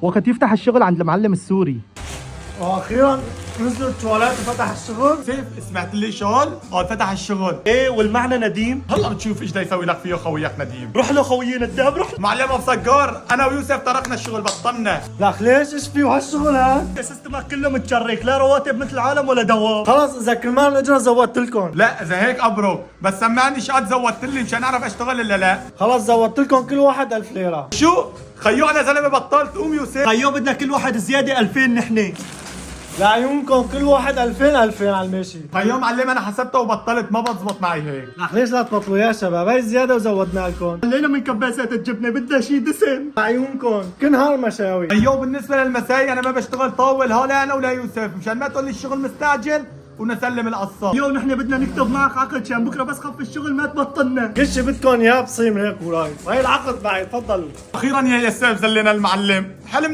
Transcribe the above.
وقت يفتح الشغل عند المعلم السوري. واخيرا نزلوا التواليت وفتح الشغل. سيف سمعت لي شغل؟ فتح الشغل. ايه والمعنى نديم. هلا بتشوف ايش بده يسوي لك فيه خويك نديم. روح له خويي نداب روح. معلم ابو سجار، انا ويوسف تركنا الشغل بطلنا. لك ليش ايش في وهالشغل ها؟ سيستمك كله متشرك، لا رواتب مثل العالم ولا دوام. خلص اذا كرمال الاجره زودت لكم. لا اذا هيك ابرو، بس سمعني ايش قد زودت لي مشان اعرف اشتغل ولا لا. خلص زودت لكم كل واحد 1000 ليره. شو؟ خيو انا زلمه بطلت. قوم يوسف. خيو بدنا كل واحد زياده 2000 نحن. لعيونكم كل واحد 2000 2000 على الماشي. خيو معلم انا حسبتها وبطلت، ما بتزبط معي هيك. لك ليش لا تبطلوا يا شباب؟ هي زياده وزودنا لكم. خلينا من كباسات الجبنه بدها شي دسم. لعيونكم كل نهار مشاوي. خيو بالنسبه للمساي انا ما بشتغل طاول، لا انا ولا يوسف، مشان ما تقول لي الشغل مستعجل ونسلم القصه. اليوم نحن بدنا نكتب معك عقد شان بكره بس خف الشغل ما تبطلنا. كل شي بدكم اياه بصير هيك وراي. وهي العقد بعد تفضلوا. اخيرا يا يساف زلنا المعلم، حلمنا